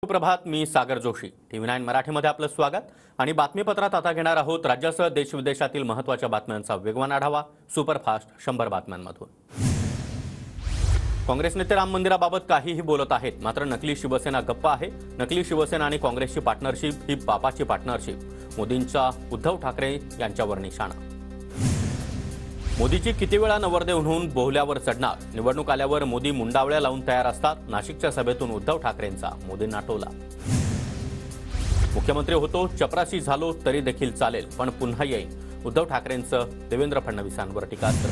सुप्रभात, मी सागर जोशी. TV9 मराठीमध्ये आपलं स्वागत आणि बातमीपत्रात आता घेणार आहोत राज्यासह देश विदेशातील महत्त्वाच्या बातम्यांचा वेगवान आढावा सुपरफास्ट 100 बातम्यांमधून. काँग्रेस नेते राम मंदिराबाबत काहीही बोलत आहेत, मात्र नकली शिवसेना गप्प आहे. नकली शिवसेना आणि काँग्रेसची पार्टनरशिप ही बापाची पार्टनरशिप. मोदींचा उद्धव ठाकरे यांच्यावर निशाणा. मोदीची किती वेळा नवरदेव म्हणून बोहल्यावर चढणार? निवडणूक आल्यावर मोदी मुंडावळ्या लावून तयार असतात. नाशिकच्या सभेतून उद्धव ठाकरेंचा मोदींना टोला. मुख्यमंत्री होतो, चपराशी झालो तरी देखील चालेल, पण पुन्हा येईन. उद्धव ठाकरेंचं देवेंद्र फडणवीसांवर टीकास्त्र.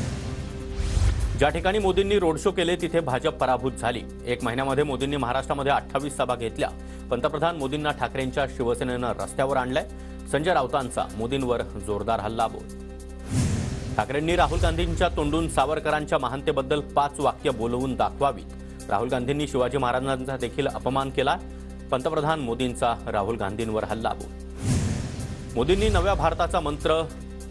ज्या ठिकाणी मोदींनी रोड शो केले तिथे भाजप पराभूत झाली. 1 महिन्यामध्ये मोदींनी महाराष्ट्रामध्ये 28 सभा घेतल्या. पंतप्रधान मोदींना ठाकरेंच्या शिवसेनेनं रस्त्यावर आणलंय. संजय राऊतांचा मोदींवर जोरदार हल्लाबोल. ठाकरेंनी राहुल गांधींच्या तोंडून सावरकरांच्या महानतेबद्दल 5 वाक्य बोलवून दाखवावीत. राहुल गांधींनी शिवाजी महाराजांचा देखील अपमान केला. पंतप्रधान मोदींचा राहुल गांधींवर हल्लाबोल. मोदींनी नव्या भारताचा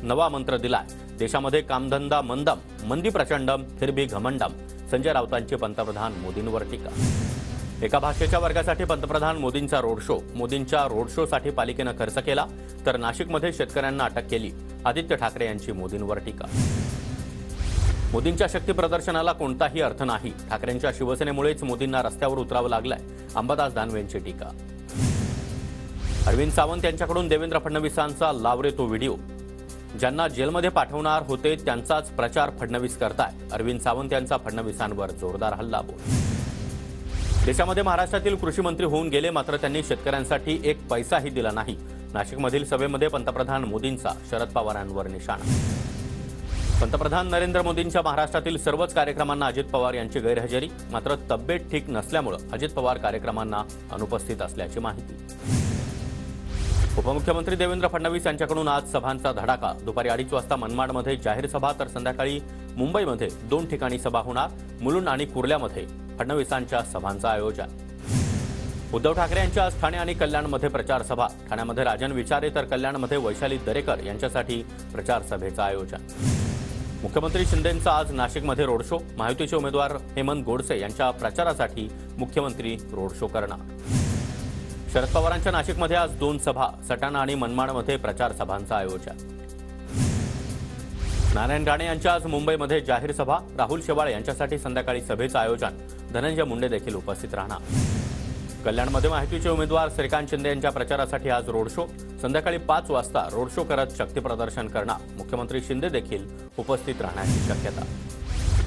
नवा मंत्र दिलाय. देशामध्ये कामधंदा मंदम, मंदी प्रचंडम, फिर भी घमंडम. संजय राऊतांची पंतप्रधान मोदींवर टीका. एका भाषेच्या वर्गासाठी पंतप्रधान मोदींचा रोड शो. मोदींच्या रोड शोसाठी पालिकेनं खर्च केला, तर नाशिकमध्ये शेतकऱ्यांना अटक केली. आदित्य ठाकरे यांची मोदींवर टीका. मोदींच्या शक्ती प्रदर्शनाला कोणताही अर्थ नाही. ठाकरेंच्या शिवसेनेमुळेच मोदींना रस्त्यावर उतरावं लागलंय. अंबादास दानवेंची टीका. अरविंद सावंत यांच्याकडून देवेंद्र फडणवीसांचा लावरे तो व्हिडिओ. ज्यांना जेलमध्ये पाठवणार होते त्यांचाच प्रचार फडणवीस करताय. अरविंद सावंत यांचा फडणवीसांवर जोरदार हल्लाबोल. देशामध्ये महाराष्ट्रातील कृषी मंत्री होऊन गेले, मात्र त्यांनी शेतकऱ्यांसाठी 1 पैसाही दिला नाही. नाशिकमधील सभेमध्ये पंतप्रधान मोदींचा शरद पवारांवर निशाणा. पंतप्रधान नरेंद्र मोदींच्या महाराष्ट्रातील सर्वच कार्यक्रमांना अजित पवार यांची गैरहजेरी. मात्र तब्येत ठीक नसल्यामुळे अजित पवार कार्यक्रमांना अनुपस्थित असल्याची माहिती. उपमुख्यमंत्री देवेंद्र फडणवीस यांच्याकडून आज सभांचा धडाका. दुपारी 2:30 वाजता मनमाडमध्ये जाहीर सभा, तर संध्याकाळी मुंबईमध्ये 2 ठिकाणी सभा होणार. मुलुंड आणि कुर्ल्यामध्ये फडणवीसांच्या सभांचं आयोजन. उद्धव ठाकरे यांच्या आज ठाणे आणि कल्याणमध्ये प्रचार सभा. ठाण्यामध्ये राजन विचारे तर कल्याणमध्ये वैशाली दरेकर यांच्यासाठी प्रचार सभेचं आयोजन. मुख्यमंत्री शिंदेंचा आज नाशिकमध्ये रोड शो. महायुतीचे उमेदवार हेमंत गोडसे यांच्या प्रचारासाठी मुख्यमंत्री रोड शो करणार. शरद पवारांच्या नाशिकमध्ये आज 2 सभा. सटाणा आणि मनमाडमध्ये प्रचार सभांचं आयोजन. नारायण राणे यांच्या आज मुंबईमध्ये जाहीर सभा. राहुल शेवाळे यांच्यासाठी संध्याकाळी सभेचं आयोजन. धनंजय मुंडे देखील उपस्थित राहणार. कल्याणमध्ये महायुतीचे उमेदवार श्रीकांत शिंदे यांच्या प्रचारासाठी आज रोड शो. संध्याकाळी 5 वाजता रोड शो करत शक्ती प्रदर्शन करणार. मुख्यमंत्री शिंदे देखील उपस्थित राहण्याची शक्यता.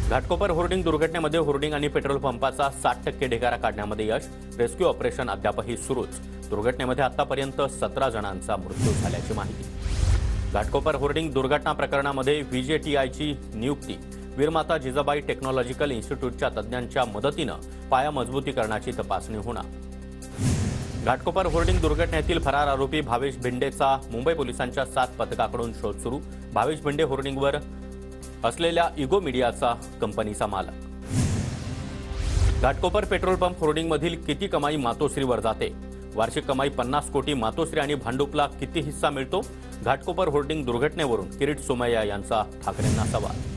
घाटकोपर होर्डिंग दुर्घटनेमध्ये होर्डिंग आणि पेट्रोल पंपाचा 60% ढिगारा काढण्यामध्ये यश. रेस्क्यू ऑपरेशन अद्यापही सुरूच. दुर्घटनेमध्ये आतापर्यंत 17 जणांचा मृत्यू झाल्याची माहिती. घाटकोपर होर्डिंग दुर्घटना प्रकरणामध्ये व्हीजेटीआयची नियुक्ती. वीरमाता जिजाबाई टेक्नॉलॉजिकल इन्स्टिट्यूटच्या तज्ज्ञांच्या मदतीनं पाया मजबूतीकरणाची तपासणी होणार. घाटकोपर होर्डिंग दुर्घटनेतील फरार आरोपी भावेश भिंडेचा मुंबई पोलिसांच्या 7 पथकाकडून शोध सुरू. भावेश भिंडे होर्डिंगवर असलेल्या इगो मीडियाचा कंपनीचा मालक. घाटकोपर पेट्रोल पंप होर्डिंगमधील किती कमाई मातोश्रीवर जाते? वार्षिक कमाई 50 कोटी. मातोश्री आणि भांडुपला किती हिस्सा मिळतो? घाटकोपर होर्डिंग दुर्घटनेवरून किरीट सोमय्या यांचा ठाकरेंना सवाल.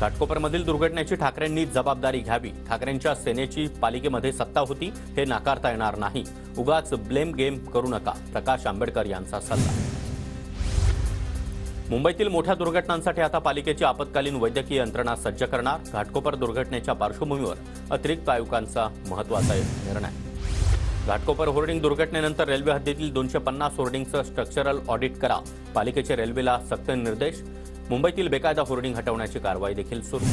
घाटकोपरमधील दुर्घटनेची ठाकरेंनी जबाबदारी घ्यावी. ठाकरेंच्या सेनेची पालिकेमध्ये सत्ता होती, हे नाकारता येणार नाही. उगाच ब्लेम गेम करू नका. प्रकाश आंबेडकर यांचा सल्ला. मुंबईतील मोठ्या दुर्घटनांसाठी आता पालिकेची आपत्कालीन वैद्यकीय यंत्रणा सज्ज करणार. घाटकोपर दुर्घटनेच्या पार्श्वभूमीवर अतिरिक्त आयुक्तांचा महत्त्वाचा निर्णय. घाटकोपर होर्डिंग दुर्घटनेनंतर रेल्वे हद्दीतील 250 होर्डिंगचं स्ट्रक्चरल ऑडिट करा. पालिकेचे रेल्वेला सक्त निर्देश. मुंबईतील बेकायदा होर्डिंग हटवण्याची कारवाई देखील सुरू.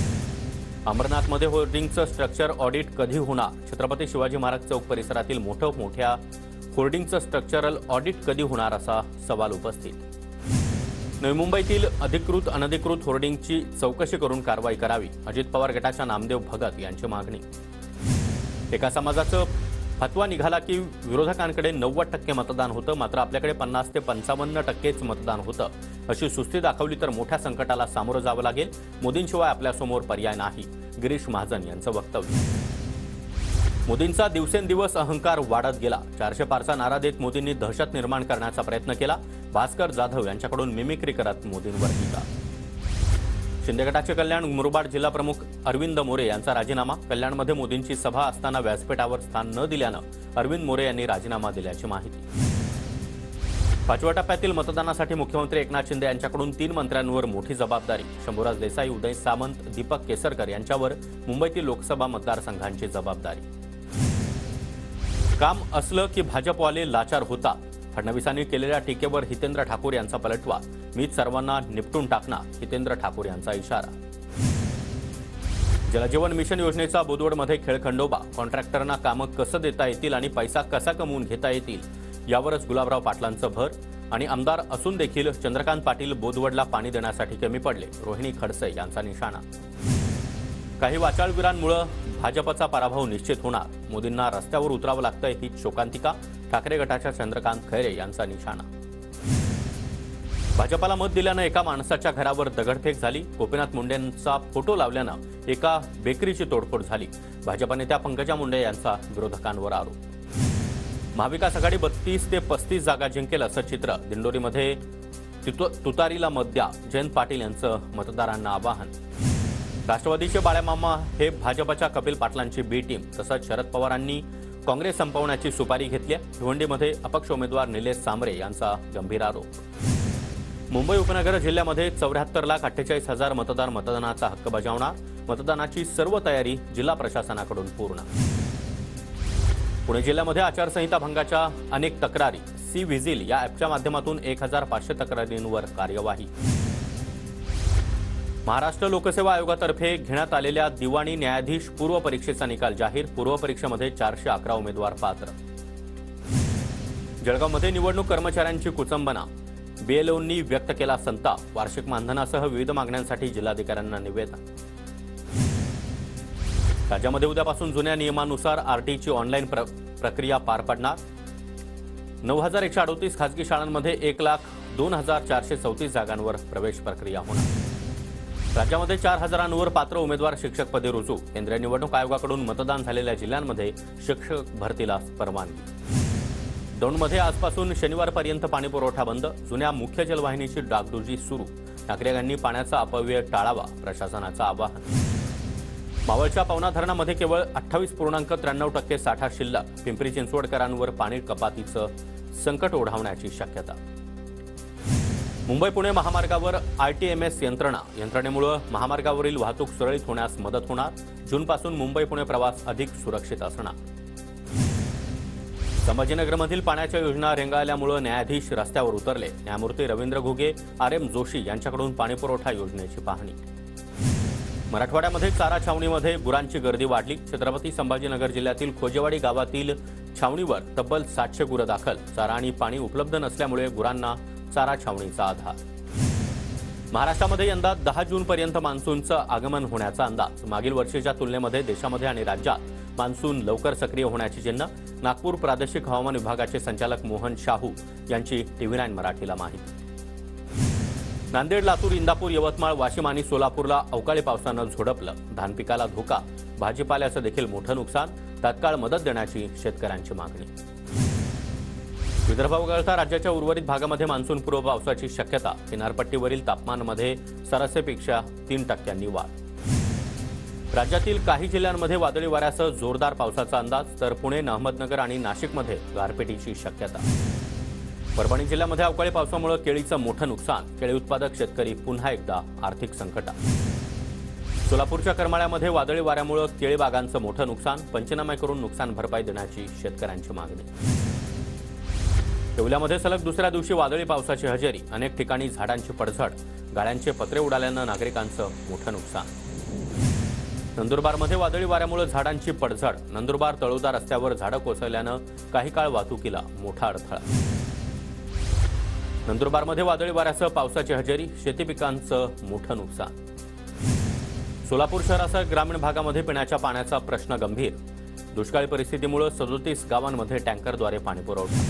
अमरनाथमध्ये होर्डिंगचं स्ट्रक्चर ऑडिट कधी होणार? छत्रपती शिवाजी महाराज चौक परिसरातील मोठ्या होर्डिंगचं स्ट्रक्चरल ऑडिट कधी होणार असा सवाल उपस्थित. नवी मुंबईतील अधिकृत अनधिकृत होर्डिंगची चौकशी करून कारवाई करावी. अजित पवार गटाच्या नामदेव भगत यांची मागणी. एका समाजाचं फतवा निघाला की विरोधकांकडे 90% मतदान होतं, मात्र आपल्याकडे 50 ते 55% मतदान होतं. अशी सुस्ती दाखवली तर मोठ्या संकटाला सामोरं जावं लागेल. मोदींशिवाय आपल्यासमोर पर्याय नाही. गिरीश महाजन यांचं वक्तव्य. मोदींचा दिवसेंदिवस अहंकार वाढत गेला. 400 पारचा नारा देत मोदींनी दहशत निर्माण करण्याचा प्रयत्न केला. भास्कर जाधव यांच्याकडून मिमिक्री करत मोदींवर टीका. शिंदे गटाचे कल्याण मुरबाड जिल्हा प्रमुख अरविंद मोरे यांचा राजीनामा. कल्याणमध्ये मोदींची सभा असताना व्यासपीठावर स्थान न दिल्यानं अरविंद मोरे यांनी राजीनामा दिल्याची माहिती. 5व्या टप्प्यातील मतदानासाठी मुख्यमंत्री एकनाथ शिंदे यांच्याकडून 3 मंत्र्यांवर मोठी जबाबदारी. शंभूराज देसाई, उदय सामंत, दीपक केसरकर यांच्यावर मुंबईतील लोकसभा मतदारसंघांची जबाबदारी. काम असलं की भाजपवाले लाचार होता. फडणवीसांनी केलेल्या टीकेवर हितेंद्र ठाकूर यांचा पलटवार. मीच सर्वांना निपटून टाकणार, हितेंद्र ठाकूर यांचा इशारा. जलजीवन मिशन योजनेचा बोदवडमध्ये खेळखंडोबा. कॉन्ट्रॅक्टरना कामं कसं देता येतील आणि पैसा कसा कमवून घेता येतील यावरच गुलाबराव पाटलांचं भर. आणि आमदार असून देखील चंद्रकांत पाटील बोदवडला पाणी देण्यासाठी कमी पडले, रोहिणी खडसे यांचा निशाणा. काही वाचाळवीरांमुळे भाजपचा पराभव निश्चित होणार. मोदींना रस्त्यावर उतरावं लागतंय ही शोकांतिका. ठाकरे गटाच्या चंद्रकांत खैरे यांचा निशाणा. भाजपला मत दिल्यानं एका माणसाच्या घरावर दगडफेक झाली. गोपीनाथ मुंडेंचा फोटो लावल्यानं एका बेकरीची तोडफोड झाली. भाजप नेत्या पंकजा मुंडे यांचा विरोधकांवर आरोप. महाविकास आघाडी 32 ते 35 जागा जिंकेल असं चित्र. दिंडोरीमध्ये तुतारीला मत द्या, जयंत पाटील यांचं मतदारांना आवाहन. राष्ट्रवादीचे बाळ्यामामा हे भाजपच्या कपिल पाटलांची बी टीम. तसंच शरद पवारांनी काँग्रेस संपवण्याची सुपारी घेतली. भिवंडीमध्ये अपक्ष उमेदवार निलेश सांबरे यांचा गंभीर आरोप. मुंबई उपनगर जिल्ह्यामध्ये 74,48,000 मतदार मतदानाचा हक्क बजावणार. मतदानाची सर्व तयारी जिल्हा प्रशासनाकडून पूर्ण. पुणे जिल्ह्यामध्ये आचारसंहिता भंगाच्या अनेक तक्रारी. सी व्हिजिल या ॲपच्या माध्यमातून 1,500 तक्रारींवर कार्यवाही. महाराष्ट्र लोकसेवा आयोगातर्फे घेण्यात आलेल्या दिवाणी न्यायाधीश पूर्व परीक्षेचा निकाल जाहीर. पूर्व परीक्षेमध्ये 411 उमेदवार पात्र. जळगावमध्ये निवडणूक कर्मचाऱ्यांची कुचंबना. बीएलओंनी व्यक्त केला संताप. वार्षिक मानधनासह विविध मागण्यांसाठी जिल्हाधिकाऱ्यांना निवेदन. राज्यामध्ये उद्यापासून जुन्या नियमानुसार आरटीची ऑनलाईन प्रक्रिया पार पडणार. 9,138 खासगी शाळांमध्ये 1,02,434 जागांवर प्रवेश प्रक्रिया होणार. राज्यामध्ये 4,000वर पात्र उमेदवार शिक्षकपदी रुजू. केंद्रीय निवडणूक आयोगाकडून मतदान झालेल्या जिल्ह्यांमध्ये शिक्षक भरतीला परवानगी. दौंडमध्ये आजपासून शनिवारपर्यंत पाणीपुरवठा बंद. जुन्या मुख्य जलवाहिनीची डागडुजी सुरू. नागरिकांनी पाण्याचा अपव्यय टाळावा, प्रशासनाचं आवाहन. मावळच्या पवना धरणामध्ये केवळ 28.93% साठा शिल्लक. पिंपरी चिंचवडकरांवर पाणी कपातीचं संकट ओढावण्याची शक्यता. मुंबई पुणे महामार्गावर आरटीएमएस यंत्रणेमुळे महामार्गावरील वाहतूक सुरळीत होण्यास मदत होणार. जूनपासून मुंबई पुणे प्रवास अधिक सुरक्षित असणार. संभाजीनगरमधील पाण्याच्या योजना रेंगाळल्यामुळे न्यायाधीश रस्त्यावर उतरले. न्यायमूर्ती रवींद्र घुगे, आर.एम. जोशी यांच्याकडून पाणीपुरवठा योजनेची पाहणी. मराठवाड्यामध्ये चारा छावणीमध्ये गुरांची गर्दी वाढली. छत्रपती संभाजीनगर जिल्ह्यातील खोजेवाडी गावातील छावणीवर तब्बल 700 गुरं दाखल. चारा आणि पाणी उपलब्ध नसल्यामुळे गुरांना चारा छावणीचा आधार. महाराष्ट्रामध्ये यंदा 10 जूनपर्यंत मान्सूनचं आगमन होण्याचा अंदाज. मागील वर्षीच्या तुलनेमध्ये देशामध्ये आणि राज्यात मान्सून लवकर सक्रिय होण्याची चिन्ह. नागपूर प्रादेशिक हवामान विभागाचे संचालक मोहन शाहू यांची TV9 मराठीला माहिती. नांदेड, लातूर, इंदापूर, यवतमाळ, वाशिम आणि सोलापूरला अवकाळी पावसानं झोडपलं. धान पिकाला धोका. भाजीपाल्याचं देखील मोठं नुकसान. तात्काळ मदत देण्याची शेतकऱ्यांची मागणी. विदर्भ वगळता राज्याच्या उर्वरित भागामध्ये मान्सूनपूर्व पावसाची शक्यता. किनारपट्टीवरील तापमानामध्ये सरासरीपेक्षा 3% वाढ. राज्यातील काही जिल्ह्यांमध्ये वादळी वाऱ्यासह जोरदार पावसाचा अंदाज. तर पुणे, अहमदनगर आणि नाशिकमध्ये गारपिटीची शक्यता. परभणी जिल्ह्यामध्ये अवकाळी पावसामुळे केळीचं मोठं नुकसान. केळी उत्पादक शेतकरी पुन्हा एकदा आर्थिक संकटात. सोलापूरच्या करमाळ्यामध्ये वादळी वाऱ्यामुळे केळी बागांचं मोठं नुकसान. पंचनामे करून नुकसान भरपाई देण्याची शेतकऱ्यांची मागणी. येवल्यामध्ये सलग दुसऱ्या दिवशी वादळी पावसाची हजेरी. अनेक ठिकाणी झाडांची पडझड. गाड्यांचे पत्रे उडाल्यानं नागरिकांचं मोठं नुकसान. नंदुरबारमध्ये वादळी वाऱ्यामुळे झाडांची पडझड. नंदुरबार तळोदा रस्त्यावर झाडं कोसळल्यानं काही काळ वाहतुकीला मोठा अडथळा. नंदुरबारमध्ये वादळी वाऱ्यासह पावसाची हजेरी. शेती पिकांचं मोठं नुकसान. सोलापूर शहरासह ग्रामीण भागामध्ये पिण्याच्या पाण्याचा प्रश्न गंभीर. दुष्काळी परिस्थितीमुळे 37 गावांमध्ये टँकरद्वारे पाणी पुरवठा.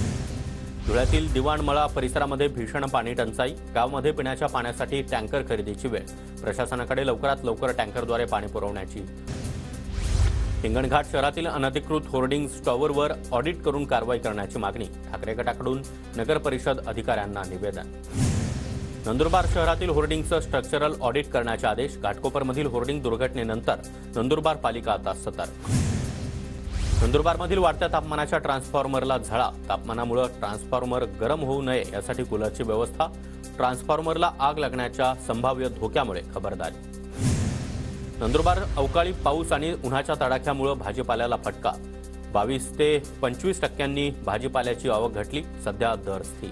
धुळ्यातील दिवाणमळा परिसरामध्ये भीषण पाणी टंचाई. गावामध्ये पिण्याच्या पाण्यासाठी टँकर खरेदीची वेळ. प्रशासनाकडे लवकरात लवकर टँकरद्वारे पाणी पुरवण्याची. हिंगणघाट शहरातील अनधिकृत होर्डिंग्ज टॉवरवर ऑडिट करून कारवाई करण्याची मागणी. ठाकरे गटाकडून नगर परिषद अधिकाऱ्यांना निवेदन. नंदुरबार शहरातील होर्डिंगचं स्ट्रक्चरल ऑडिट करण्याचे आदेश. घाटकोपरमधील होर्डिंग दुर्घटनेनंतर नंदुरबार पालिका आता सतर्क. नंदुरबारमधील वाढत्या तापमानाच्या ट्रान्सफॉर्मरला झळा. तापमानामुळे ट्रान्सफॉर्मर गरम होऊ नये यासाठी कूलरची व्यवस्था. ट्रान्सफॉर्मरला आग लागण्याच्या संभाव्य धोक्यामुळे खबरदारी. नंदुरबार अवकाळी पाऊस आणि उन्हाच्या तडाख्यामुळे भाजीपाल्याला फटका. 22 ते 25% भाजीपाल्याची आवक घटली. सध्या दर स्थिर.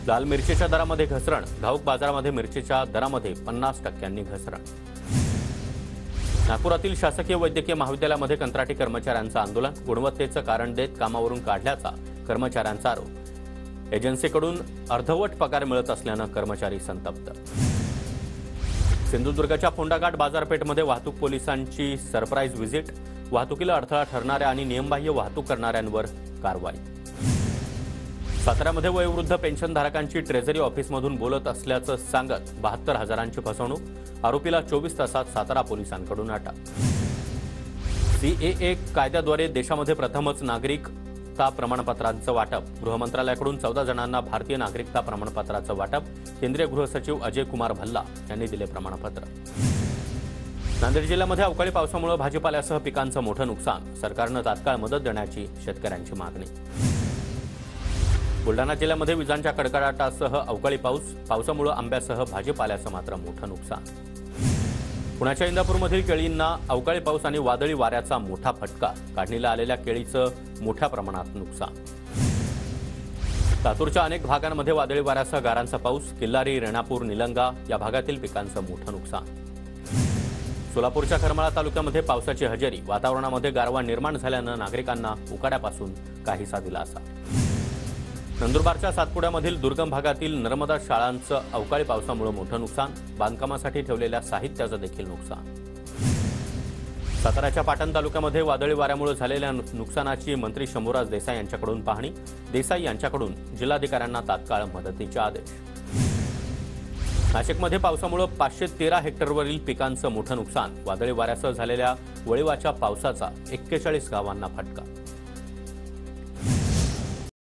लाल मिरचीच्या दरामध्ये घसरण. घाऊक बाजारामध्ये मिरचीच्या दरामध्ये 50% घसरण. नागपुरातील शासकीय वैद्यकीय महाविद्यालयामध्ये कंत्राटी कर्मचाऱ्यांचं आंदोलन. गुणवत्तेचं कारण देत कामावरून काढल्याचा कर्मचाऱ्यांचा आरोप. एजन्सीकडून अर्धवट पगार मिळत असल्यानं कर्मचारी संतप्त. सिंधुदुर्गच्या फोंडाघाट बाजारपेठमध्ये वाहतूक पोलिसांची सरप्राईज व्हिजिट. वाहतुकीला अडथळा ठरणाऱ्या आणि नियमबाह्य वाहतूक करणाऱ्यांवर कारवाई. साताऱ्यामध्ये वयोवृद्ध पेन्शनधारकांची ट्रेझरी ऑफिसमधून बोलत असल्याचं सांगत 72,000ची फसवणूक. आरोपीला 24 तासात सातारा पोलिसांकडून अटक. सीएए कायद्याद्वारे देशामध्ये प्रथमच नागरिकता प्रमाणपत्रांचं वाटप. गृहमंत्रालयाकडून 14 जणांना भारतीय नागरिकता प्रमाणपत्राचं वाटप. केंद्रीय गृहसचिव अजय कुमार भल्ला यांनी दिले प्रमाणपत्र. नांदेड जिल्ह्यामध्ये अवकाळी पावसामुळे भाजीपाल्यासह पिकांचं मोठं नुकसान. सरकारनं तात्काळ मदत देण्याची शेतकऱ्यांची मागणी. बुलढाणा जिल्ह्यामध्ये विजांच्या कडकडाटासह अवकाळी पावसामुळे आंब्यासह भाजीपाल्याचं मात्र मोठं नुकसान. पुण्याच्या इंदापूरमधील केळींना अवकाळी पाऊस आणि वादळी वाऱ्याचा मोठा फटका. काढणीला आलेल्या केळीचं मोठ्या प्रमाणात नुकसान. लातूरच्या अनेक भागांमध्ये वादळी वाऱ्यासह गारांचा पाऊस. किल्लारी, रेणापूर, निलंगा या भागातील पिकांचं मोठं नुकसान. सोलापूरच्या करमाळा तालुक्यामध्ये पावसाची हजेरी. वातावरणामध्ये गारवा निर्माण झाल्यानं नागरिकांना उकाड्यापासून काहीसा दिलासा. नंदुरबारच्या सातपुड्यामधील दुर्गम भागातील नर्मदा शाळांचं अवकाळी पावसामुळे मोठं नुकसान. बांधकामासाठी ठेवलेल्या साहित्याचं देखील नुकसान. साताऱ्याच्या पाटण तालुक्यामध्ये वादळी वाऱ्यामुळे झालेल्या नुकसानाची मंत्री शंभूराज देसाई यांच्याकडून पाहणी. देसाई यांच्याकडून जिल्हाधिकाऱ्यांना तात्काळ मदतीचे आदेश. नाशिकमध्ये पावसामुळे 513 हेक्टरवरील पिकांचं मोठं नुकसान. वादळी वाऱ्यासह झालेल्या वळिवाच्या पावसाचा 41 गावांना फटका.